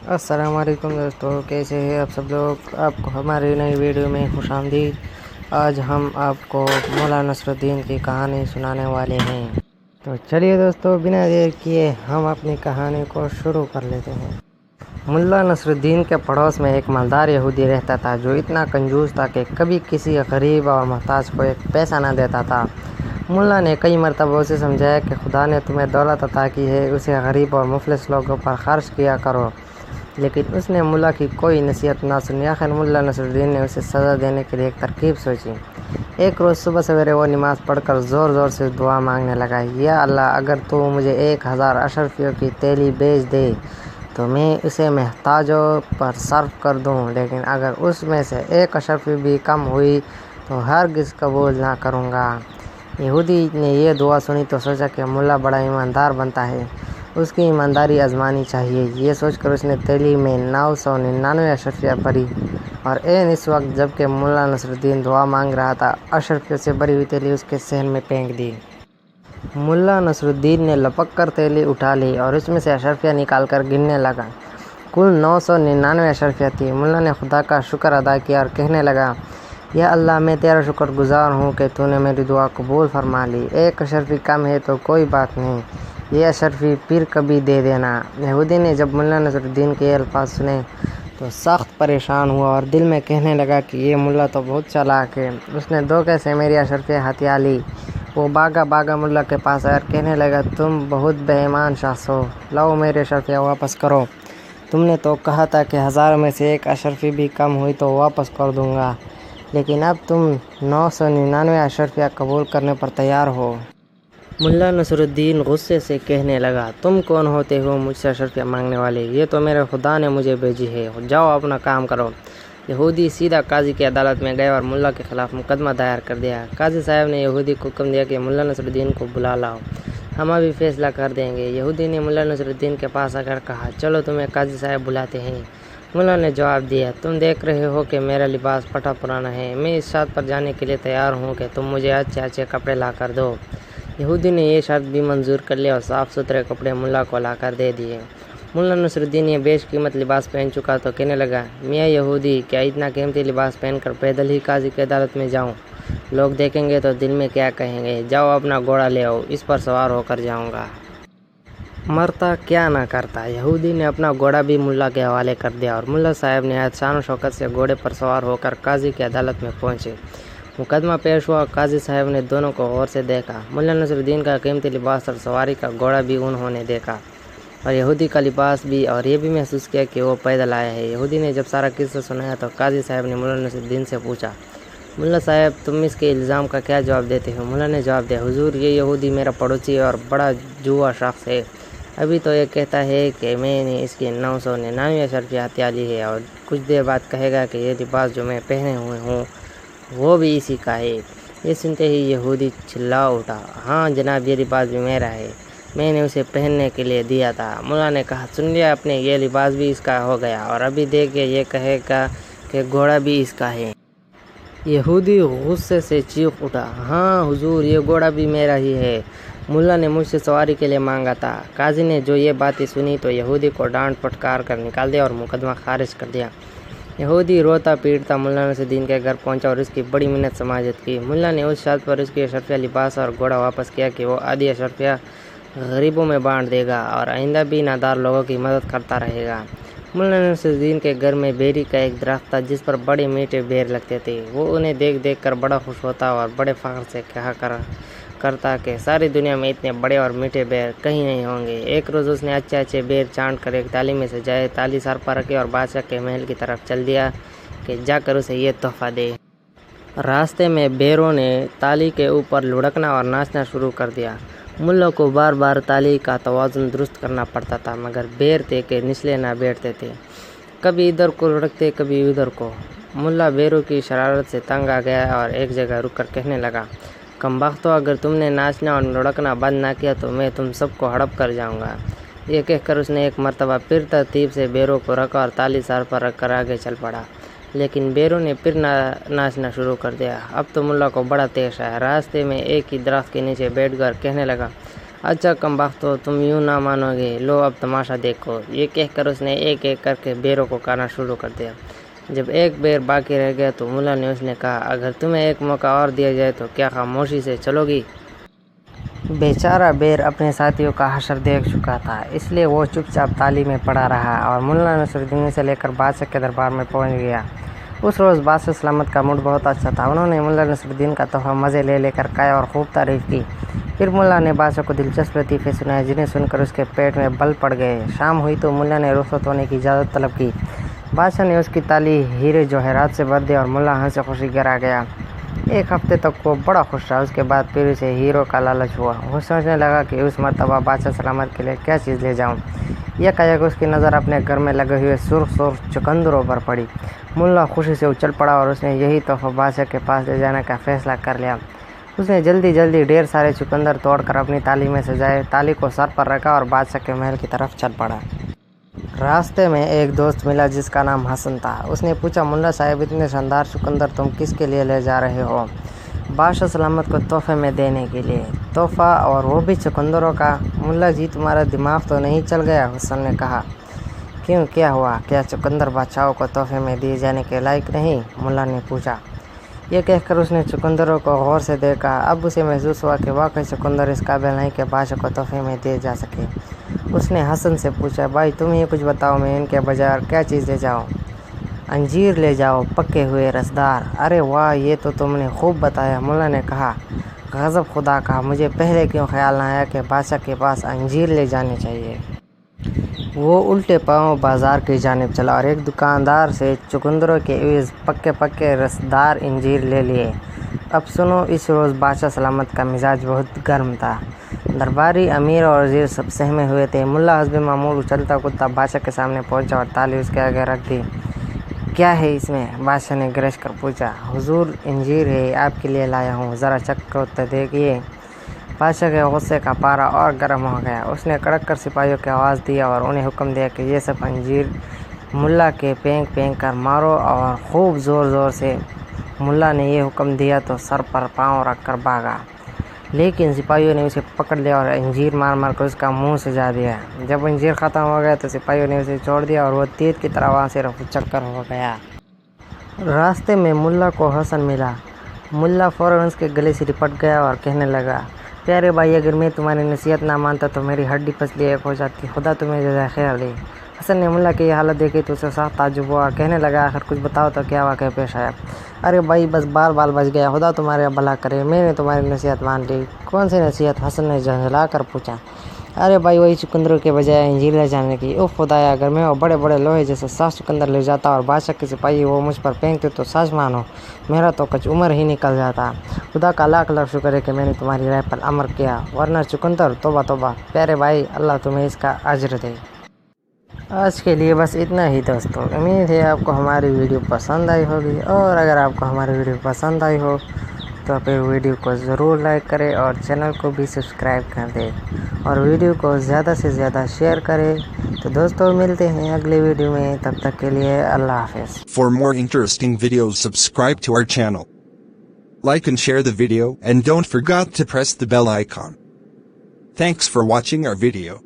अस्सलाम वालेकुम दोस्तों, कैसे हैं आप सब लोग। आपको हमारी नई वीडियो में खुशामदीद। आज हम आपको मौलाना नसरुद्दीन की कहानी सुनाने वाले हैं। तो चलिए दोस्तों, बिना देर किए हम अपनी कहानी को शुरू कर लेते हैं। मुल्ला नसरुद्दीन के पड़ोस में एक मालदार यहूदी रहता था, जो इतना कंजूस था कि कभी किसी गरीब और मोहताज को एक पैसा न देता था। मुल्ला ने कई मरतबा उसे समझाया कि खुदा ने तुम्हें दौलत अता की है, उसे गरीब और मुफलिस लोगों पर खर्च किया करो, लेकिन उसने मुल्ला की कोई नसीहत ना सुनी। आखिर मुल्ला नसरुद्दीन ने उसे सज़ा देने के लिए एक तरकीब सोची। एक रोज़ सुबह सवेरे वो नमाज़ पढ़कर ज़ोर ज़ोर से दुआ मांगने लगा, या अल्लाह, अगर तू मुझे 1000 अशरफियों की तेली बेच दे तो मैं उसे महताजों पर सर्फ कर दूं, लेकिन अगर उसमें से एक अशरफी भी कम हुई तो हरगिज़ कबूल ना करूँगा। यहूदी ने यह दुआ सुनी तो सोचा कि मुल्ला बड़ा ईमानदार बनता है, उसकी ईमानदारी आजमानी चाहिए। ये सोचकर उसने तेली में 999 अशरफियाँ भरी और इस वक्त जबकि मुल्ला नसरुद्दीन दुआ मांग रहा था, अशरफियों से भरी हुई तेली उसके सहन में फेंक दी। मुल्ला नसरुद्दीन ने लपक कर तेली उठा ली और उसमें से अशरफियाँ निकाल कर गिनने लगा। कुल 999 अशरफियाँ थी। मुल्ला ने खुदा का शुक्र अदा किया और कहने लगा, या अल्लाह, मैं तेरा शुक्रगुजार हूँ कि तूने मेरी दुआ कबूल फरमा ली। एक अशरफी कम है तो कोई बात नहीं, ये अशरफी फिर कभी दे देना। यहूदी ने जब मुल्ला नसरुद्दीन के अल्फाज सुने तो सख्त परेशान हुआ और दिल में कहने लगा कि ये मुल्ला तो बहुत चालाक है। उसने धोखे से मेरी अशरफियाँ हथिया ली। वो भागा मुल्ला के पास आया और कहने लगा, तुम बहुत बेईमान शख्स हो, लाओ मेरे अशरफियाँ वापस करो। तुमने तो कहा था कि 1000 में से एक अशरफी भी कम हुई तो वापस कर दूंगा, लेकिन अब तुम 999 अशरफियाँ कबूल करने पर तैयार हो। मुल्ला नसरुद्दीन गुस्से से कहने लगा, तुम कौन होते हो मुझसे अशरफियाँ मांगने वाले? ये तो मेरे खुदा ने मुझे भेजी है, जाओ अपना काम करो। यहूदी सीधा काजी की अदालत में गए और मुल्ला के खिलाफ मुकदमा दायर कर दिया। काजी साहब ने यहूदी को हुक्म दिया कि मुल्ला नसरुद्दीन को बुला लाओ, हम अभी फैसला कर देंगे। यहूदी ने मुल्ला नसरुद्दीन के पास आकर कहा, चलो तुम्हें काजी साहब बुलाते हैं। मुल्ला ने जवाब दिया, तुम देख रहे हो कि मेरा लिबास फटा पुराना है, मैं इस शर्त पर जाने के लिए तैयार हूँ कि तुम मुझे अच्छे अच्छे कपड़े ला कर दो। यहूदी ने यह शर्त भी मंजूर कर लिया और साफ़ सुथरे कपड़े मुल्ला को ला कर दे दिए। मुल्ला नसरुद्दीन ये बेशकीमत लिबास पहन चुका तो कहने लगा, मियाँ यहूदी, क्या इतना कीमती लिबास पहनकर पैदल ही काजी की अदालत में जाऊँ? लोग देखेंगे तो दिल में क्या कहेंगे? जाओ अपना घोड़ा ले आओ, इस पर सवार होकर जाऊँगा। मरता क्या ना करता। यहूदी ने अपना घोड़ा भी मुल्ला के हवाले कर दिया और मुल्ला साहब ने शान शौकत से घोड़े पर सवार होकर काजी की अदालत में पहुँचे। मुकदमा पेश हुआ। काजी साहब ने दोनों को गौर से देखा। मुल्ला नसरुद्दीन का कीमती लिबास और सवारी का घोड़ा भी उन्होंने देखा और यहूदी का लिबास भी, और ये भी महसूस किया कि वो पैदल आया है। यहूदी ने जब सारा किस्सा सुनाया तो काजी साहब ने मुल्ला नसरुद्दीन से पूछा, मुल्ला साहब, तुम इसके इल्ज़ाम का क्या जवाब देते हो? मुल्ला ने जवाब दिया, हुजूर, ये यहूदी मेरा पड़ोसी और बड़ा जुआ शख्स है। अभी तो ये कहता है कि मैंने इसकी 999 अशरफियाँ हत्या ली है और कुछ देर बाद कहेगा कि ये लिबास जो मैं पहने हुए हूँ वो भी इसी का है। ये सुनते ही यहूदी चिल्ला उठा, हाँ जनाब, ये लिबास भी मेरा है, मैंने उसे पहनने के लिए दिया था। मुल्ला ने कहा, सुन लिया आपने, ये लिबास भी इसका हो गया और अभी देखिए ये कहेगा कि घोड़ा भी इसका है। यहूदी गुस्से से चीख उठा, हाँ हुजूर, ये घोड़ा भी मेरा ही है, मुल्ला ने मुझसे सवारी के लिए मांगा था। काजी ने जो ये बातें सुनी तो यहूदी को डांट फटकार कर निकाल दिया और मुकदमा खारिज कर दिया। यहूदी रोता पीटता मुल्ला नसरुद्दीन के घर पहुंचा और उसकी बड़ी मिन्नत समाजत की। मुल्ला ने उस शर्त पर उसकी अशरफिया लिबास और घोड़ा वापस किया कि वो आधी अशरफिया गरीबों में बांट देगा और आइंदा भी नादार लोगों की मदद करता रहेगा। मुल्ला नसरुद्दीन के घर में बेरी का एक दरख्त था जिस पर बड़े मीठे बेर लगते थे। वो उन्हें देख देख कर बड़ा खुश होता और बड़े फ़ख्र से कहा करता कि सारी दुनिया में इतने बड़े और मीठे बेर कहीं नहीं होंगे। एक रोज़ उसने अच्छे अच्छे बेर चाट कर एक ताली में सजाए, ताली सर पर रखी और बादशाह के महल की तरफ चल दिया कि जाकर उसे ये तोहफा दे। रास्ते में बेरों ने ताली के ऊपर लुढ़कना और नाचना शुरू कर दिया। मुल्ला को बार बार ताली का तवाज़ुन दुरुस्त करना पड़ता था, मगर बेर थे कि निचले ना बैठते थे, कभी इधर को लुढ़कते कभी उधर को। मुल्ला बेरों की शरारत से तंग आ गया और एक जगह रुक कर कहने लगा, कमबख्तो, अगर तुमने नाचना और लुढ़कना बंद ना किया तो मैं तुम सबको हड़प कर जाऊंगा। ये कहकर उसने एक मरतबा फिर तरतीब से बेरों को रखा और ताली सर पर रख कर आगे चल पड़ा, लेकिन बेरों ने फिर नाचना शुरू कर दिया। अब तो मुल्ला को बड़ा तेश आया। रास्ते में एक ही दरख्त के नीचे बैठकर कहने लगा, اچھا کم بخت ہو، تم یوں نہ مانو گے، لو اب تماشا دیکھو۔ یہ کہہ کر اس نے ایک ایک کر کے بیروں کو کاٹنا شروع کر دیا۔ جب ایک بیر باقی رہ گیا تو ملا نے اس نے کہا، اگر تمہیں ایک موقع اور دیا جائے تو کیا خاموشی سے چلو گی؟ بیچارہ بیر اپنے ساتھیوں کا حشر دیکھ چکا تھا، اس لیے وہ چپ چاپ تالی میں پڑا رہا اور ملا نصرالدین سے لے کر بادشاہ کے دربار میں پہنچ گیا۔ اس روز بادشاہ سلامت کا موڈ بہت اچھا تھا۔ انہوں نے ملا نصرالدین کا تحفہ مزے لے کر کھایا اور خوب تعریف کی۔ پھر ملا نے بادشاہ کو دلچسپ لطیفے سنائے جنہیں سن کر اس کے پیٹ میں بل پڑ گئے۔ شام ہوئی تو ملا نے رخصت ہونے کی اجازت طلب کی۔ بادشاہ نے اس کی تالی ہیرے جواہرات سے بھر دی اور ملا ہنس خوشی گرا گیا۔ ایک ہفتے تک وہ بڑا خوش رہا۔ اس کے بعد پھر اسے ہیروں کا لالچ ہوا۔ وہ سوچنے لگا کہ اس مرتبہ بادشاہ سلامت کے لیے کیا چیز لے جاؤں۔ یکایک اس کی نظر اپنے گھر میں لگے ہوئے سرخ چقندروں پر پڑی۔ ملا خوشی سے اچھل پڑا اور اس نے یہی تحفہ بادشاہ کے پاس لے جانے کا فیصلہ کر لیا۔ اس نے جلدی ڈھیر سارے چقندر توڑ کر اپنی تالی میں سجائے، تالی کو سر پر رکھا اور بادشاہ کے محل کی طرف چل پڑا۔ راستے میں ایک دوست ملا جس کا نام حسن تھا۔ اس نے پوچھا، ملا صاحب اتنے شاندار چقندر تم کس کے لیے لے جا رہے ہو؟ بادشاہ سلامت کو تحفے میں دینے کے لیے۔ تحفہ اور وہ بھی چقندروں کا؟ ملا جی تمہارا دماغ تو نہیں چل گیا؟ حسن نے کہا۔ کیوں، کیا ہوا؟ کیا چقندر بادشاہوں کو تحفے میں دیے جانے کے لائق نہیں؟ ملا نے پوچھا۔ یہ کہہ کر اس نے چقندروں کو غور سے دیکھا۔ اب اسے محسوس ہوا کہ واقعی چقندر اس قابل نہیں کہ بادشاہ کو تحفے میں دیے جا سکے۔ اس نے حسن سے پوچھا، بھائی تم ہی کچھ بتاؤ، میں ان کے بجائے اور کیا چیز لے جاؤں؟ انجیر لے جاؤ، پکے ہوئے رسدار۔ ارے واہ، یہ تو تم نے خوب بتایا، ملا نے کہا۔ غضب خدا کا، مجھے پہلے کیوں خیال نہ آیا کہ بادشاہ کے پاس انجیر لے جانے چاہیے۔ وہ الٹے پاؤں بازار کی جانب چلا اور ایک دکاندار سے چقندروں کے عوض پکے رسدار انجیر لے لیے۔ اب سنو، اس روز بادشاہ سلامت کا مزاج بہت گرم تھا۔ درباری، امیر اور وزیر سب سہمے ہوئے تھے۔ ملا حسب معمول اچھلتا کودتا بادشاہ کے سامنے پہنچا اور تالی اس کے آگے رکھ دی۔ کیا ہے اس میں؟ بادشاہ نے گرج کر پوچھا۔ حضور، انجیر ہے، آپ کے لیے لایا ہوں، ذرا چکھ کر تو دیکھیے۔ بادشاہ کے غصے کا پارا اور گرم ہو گیا۔ اس نے کڑک کر سپاہیوں کی آواز دی اور انہیں حکم دیا کہ یہ سب انجیر ملا کے پھینک کر مارو، اور خوب زور سے۔ ملا نے یہ حکم دیا تو سر پر پاؤں رکھ کر بھاگا، لیکن سپاہیوں نے اسے پکڑ لیا اور انجیر مار کر اس کا منہ سجا دیا۔ جب انجیر ختم ہو گیا تو سپاہیوں نے اسے چھوڑ دیا اور وہ تیر کی طرح وہاں سے رفو چکر ہو گیا۔ راستے میں ملا کو حسن ملا۔ ملا فوراً اس کے گلے سے لپٹ گیا اور کہنے لگا، پیارے بھائی، اگر میں تمہاری نصیحت نہ مانتا تو میری ہڈی پسلی ایک ہو جاتی، خدا تمہیں جزائے خیر دے۔ حسن نے ملا کی یہ حالت دیکھی تو اسے سخت تعجب ہوا اور کہنے لگا، آخر کچھ بتاؤ تو کیا واقعہ پیش آیا؟ ارے بھائی، بس بال بچ گیا، خدا تمہارے بھلا کرے، میں نے تمہاری نصیحت مان لی۔ کون سی نصیحت؟ حسن نے جھنجھلا کر پوچھا۔ ارے بھائی، وہی چقندروں کے بجائے انجیر لے جانے کی۔ اوہ خدایا، اگر میں وہ بڑے لوہے جیسے 7 چقندر لے جاتا اور بادشاہ کے سپاہی وہ مجھ پر پھینکتے تو سچ مانو میرا تو کچھ عمر ہی نکل جاتا۔ خدا کا لاکھ شکر ہے کہ میں نے تمہاری رائے پر عمل کیا، ورنہ چقندر، توبہ۔ پیارے بھائی، اللہ تمہیں اس کا اجر دے۔ آج کے لیے بس اتنا ہی دوستو۔ امید ہے آپ کو ہماری ویڈیو پسند آئی ہوگی، اور اگر آپ کو ہماری ویڈیو پسند آئی ہو تو پھر ویڈیو کو ضرور لائک کریں اور چینل کو بھی سبسکرائب کر دیں، اور ویڈیو کو زیادہ سے زیادہ شیئر کریں۔ تو دوستو، ملتے ہیں اگلے ویڈیو میں، تب تک کے لیے اللہ حافظ۔ For more interesting videos, subscribe to our channel. Like and share the video, and don't forget to press the bell icon. Thanks for watching our video.